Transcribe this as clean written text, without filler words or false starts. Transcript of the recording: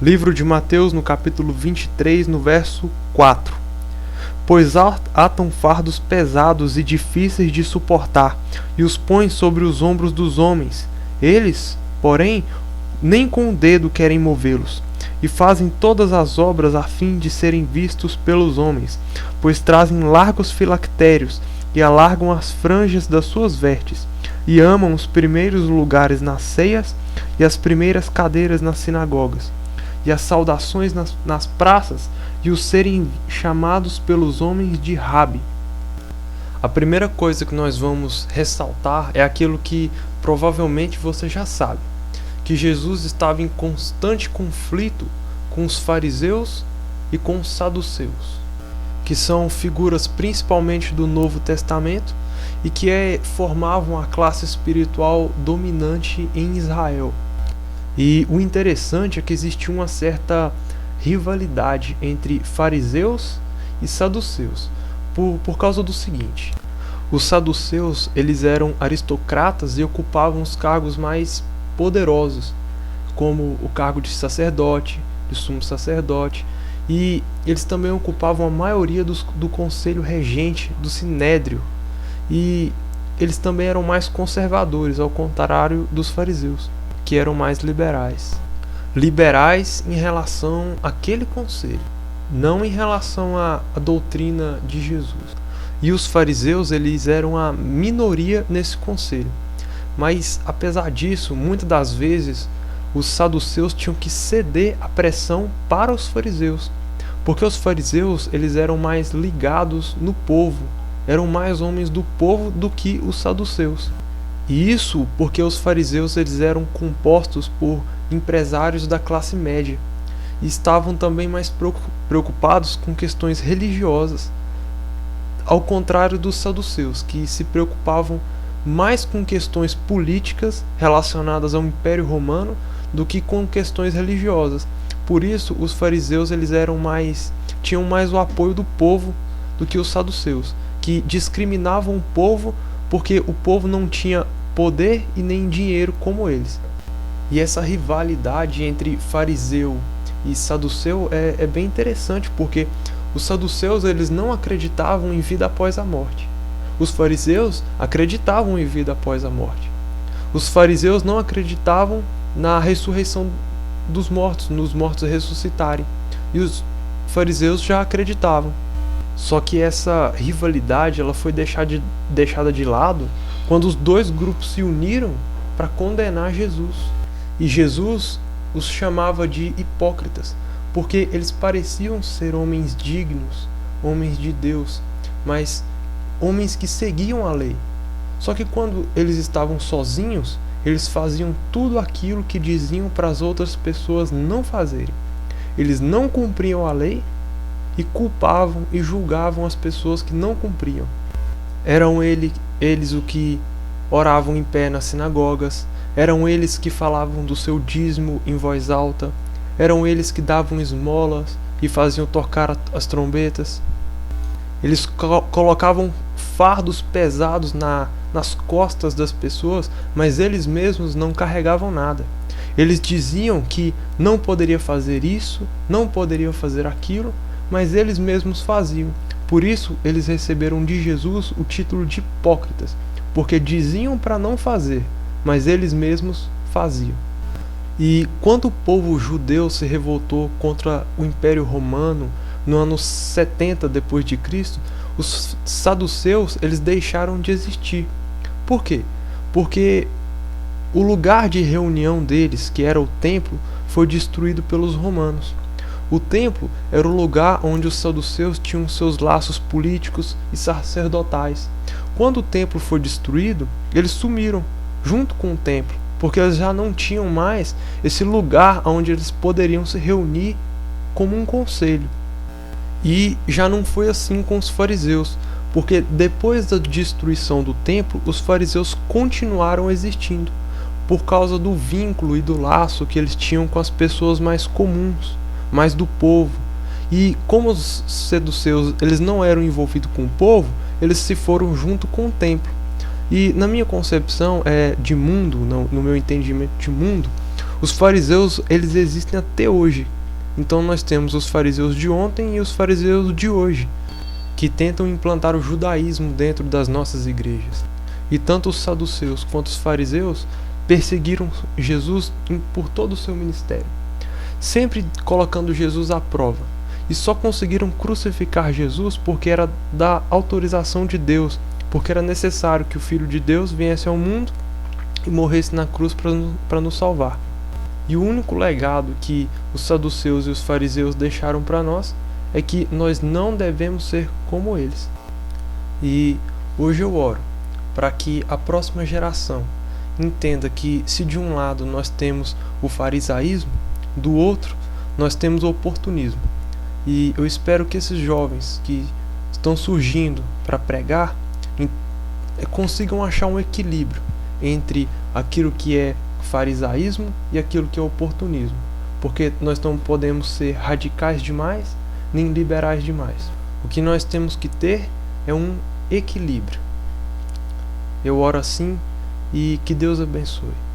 Livro de Mateus, no capítulo 23, no verso 4. Pois atam fardos pesados e difíceis de suportar, e os põem sobre os ombros dos homens. Eles, porém, nem com o dedo querem movê-los, e fazem todas as obras a fim de serem vistos pelos homens, pois trazem largos filactérios, e alargam as franjas das suas vestes, e amam os primeiros lugares nas ceias, e as primeiras cadeiras nas sinagogas, e as saudações nas praças, e os serem chamados pelos homens de Rabi. A primeira coisa que nós vamos ressaltar é aquilo que provavelmente você já sabe, que Jesus estava em constante conflito com os fariseus e com os saduceus, que são figuras principalmente do Novo Testamento e que formavam a classe espiritual dominante em Israel. E o interessante é que existia uma certa rivalidade entre fariseus e saduceus, por causa do seguinte: os saduceus eles eram aristocratas e ocupavam os cargos mais poderosos, como o cargo de sacerdote, de sumo sacerdote, e eles também ocupavam a maioria do conselho regente do sinédrio, e eles também eram mais conservadores, ao contrário dos fariseus, que eram mais liberais. Liberais em relação àquele conselho, não em relação à doutrina de Jesus. E os fariseus eles eram a minoria nesse conselho. Mas, apesar disso, muitas das vezes, os saduceus tinham que ceder à pressão para os fariseus, porque os fariseus eles eram mais ligados no povo, eram mais homens do povo do que os saduceus. E isso porque os fariseus eles eram compostos por empresários da classe média e estavam também mais preocupados com questões religiosas, ao contrário dos saduceus, que se preocupavam mais com questões políticas relacionadas ao Império Romano do que com questões religiosas. Por isso, os fariseus eles tinham mais o apoio do povo do que os saduceus, que discriminavam o povo porque o povo não tinha poder e nem dinheiro como eles. E essa rivalidade entre fariseu e saduceu é bem interessante, porque os saduceus eles não acreditavam em vida após a morte. Os fariseus acreditavam em vida após a morte. Os fariseus não acreditavam na ressurreição dos mortos, nos mortos ressuscitarem. E os fariseus já acreditavam. Só que essa rivalidade ela foi deixada de lado quando os dois grupos se uniram para condenar Jesus. E Jesus os chamava de hipócritas, porque eles pareciam ser homens dignos, homens de Deus, mas homens que seguiam a lei. Só que quando eles estavam sozinhos, eles faziam tudo aquilo que diziam para as outras pessoas não fazerem. Eles não cumpriam a lei e culpavam e julgavam as pessoas que não cumpriam. Eram eles o que oravam em pé nas sinagogas, eram eles que falavam do seu dízimo em voz alta, eram eles que davam esmolas e faziam tocar as trombetas. Eles colocavam fardos pesados nas costas das pessoas, mas eles mesmos não carregavam nada. Eles diziam que não poderia fazer isso, não poderiam fazer aquilo, mas eles mesmos faziam. Por isso, eles receberam de Jesus o título de hipócritas, porque diziam para não fazer, mas eles mesmos faziam. E quando o povo judeu se revoltou contra o Império Romano no ano 70 depois de Cristo, os saduceus eles deixaram de existir. Por quê? Porque o lugar de reunião deles, que era o templo, foi destruído pelos romanos. O templo era o lugar onde os saduceus tinham seus laços políticos e sacerdotais. Quando o templo foi destruído, eles sumiram junto com o templo, porque eles já não tinham mais esse lugar onde eles poderiam se reunir como um conselho. E já não foi assim com os fariseus, porque depois da destruição do templo, os fariseus continuaram existindo, por causa do vínculo e do laço que eles tinham com as pessoas mais comuns, mais do povo. E como os saduceus eles não eram envolvidos com o povo, eles se foram junto com o templo. E na minha concepção de mundo, no meu entendimento de mundo, Os fariseus, eles existem até hoje. Então nós temos os fariseus de ontem e os fariseus de hoje, que tentam implantar o judaísmo dentro das nossas igrejas. E tanto os saduceus quanto os fariseus perseguiram Jesus por todo o seu ministério, sempre colocando Jesus à prova. E só conseguiram crucificar Jesus porque era da autorização de Deus, porque era necessário que o Filho de Deus viesse ao mundo e morresse na cruz para nos salvar. E o único legado que os saduceus e os fariseus deixaram para nós é que nós não devemos ser como eles. E hoje eu oro para que a próxima geração entenda que, se de um lado nós temos o farisaísmo, do outro nós temos o oportunismo. E eu espero que esses jovens que estão surgindo para pregar consigam achar um equilíbrio entre aquilo que é farisaísmo e aquilo que é oportunismo, porque nós não podemos ser radicais demais nem liberais demais. O que nós temos que ter é um equilíbrio. Eu oro assim e que Deus abençoe.